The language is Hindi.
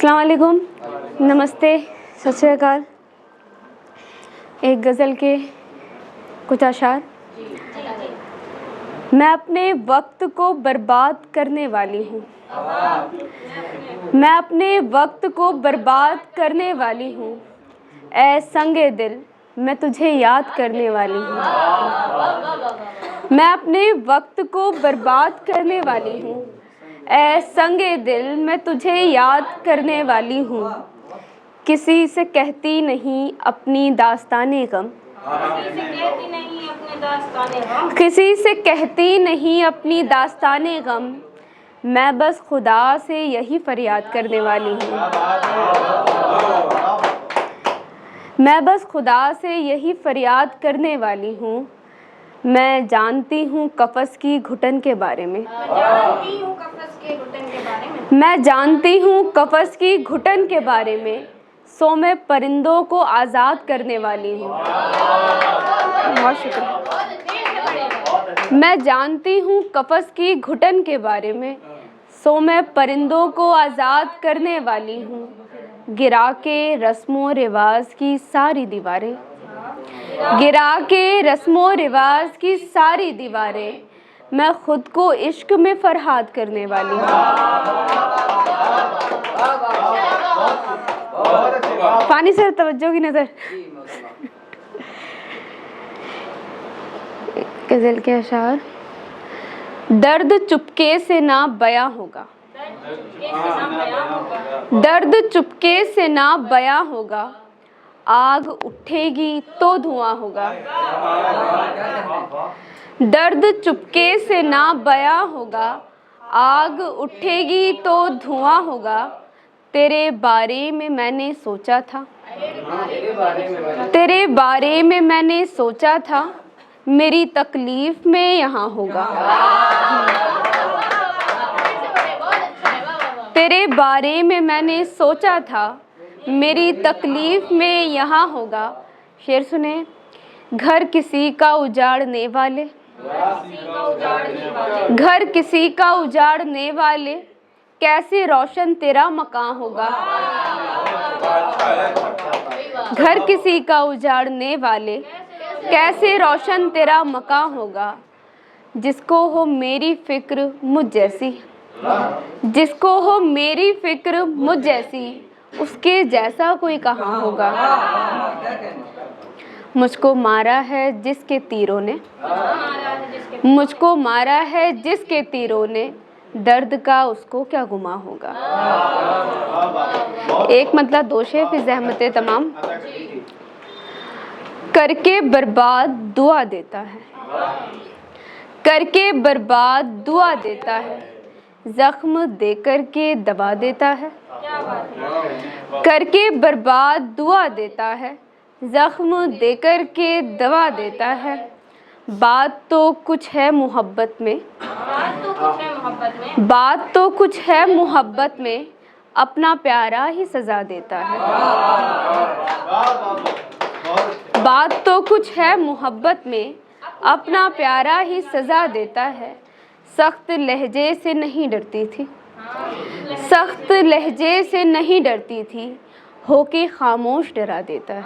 अस्सलाम वालेकुम, नमस्ते, सत श्री अकाल। एक गज़ल के कुछ अशार। मैं अपने वक्त को बर्बाद करने वाली हूँ, मैं अपने वक्त को बर्बाद करने वाली हूँ। ऐ संगे दिल मैं तुझे याद करने वाली हूँ। मैं अपने वक्त को बर्बाद करने वाली हूँ। ऐ संगे दिल मैं तुझे याद करने वाली हूँ। किसी से कहती नहीं अपनी दास्ताने गम, किसी से कहती नहीं अपनी दास्ताने गम। मैं बस खुदा से यही फरियाद करने वाली हूँ। मैं बस खुदा से यही फरियाद करने वाली हूँ। मैं जानती हूँ कफ़स की घुटन के बारे में, मैं जानती हूँ कफ़स की घुटन के बारे में। सो मैं परिंदों को आज़ाद करने वाली हूँ। बहुत शुक्रिया। मैं जानती हूँ कफ़स की घुटन के बारे में, सो मैं परिंदों को आज़ाद करने वाली हूँ। गिरा के रस्मों रिवाज की सारी दीवारें, गिरा के रस्मों रिवाज की सारी दीवारें। मैं खुद को इश्क में फरहाद करने वाली हूँ। पानी से तवज्जो की नज़र। गज़ल के अशार। दर्द चुपके से ना बयां होगा, दर्द चुपके से ना बयां होगा। आग उठेगी तो धुआं होगा। दर्द चुपके से ना बयां होगा, आग उठेगी तो धुआं होगा। तेरे बारे में मैंने सोचा था, तेरे बारे में मैंने सोचा था। मेरी तकलीफ में यहाँ होगा। तेरे बारे में मैंने सोचा था, मेरी तकलीफ में यहाँ होगा। शेर सुने। घर किसी का उजाड़ने वाले, घर किसी का उजाड़ने वाले, कैसे रोशन तेरा मकान होगा। घर किसी का उजाड़ने वाले, कैसे रोशन तेरा मकान होगा। जिसको हो मेरी फिक्र मुझ जैसी, जिसको हो मेरी फिक्र मुझ जैसी, उसके जैसा कोई कहाँ होगा। मुझको मारा है जिसके तीरों ने, मुझको मारा है जिसके तीरों ने, दर्द का उसको क्या गुमा होगा। एक मतलब दो शेर फिर ज़हमत तमाम। करके बर्बाद दुआ देता है, करके बर्बाद दुआ देता है, जख्म देकर के दबा देता है। करके बर्बाद दुआ देता है, जख्म देकर के दवा देता है। बात तो कुछ है मोहब्बत में, बात तो कुछ है मोहब्बत में, अपना प्यारा ही सजा देता है। बात तो कुछ है मोहब्बत में, अपना प्यारा ही सजा देता है। सख्त लहजे से नहीं डरती थी, सख्त लहजे से नहीं डरती थी, होके खामोश डरा देता है।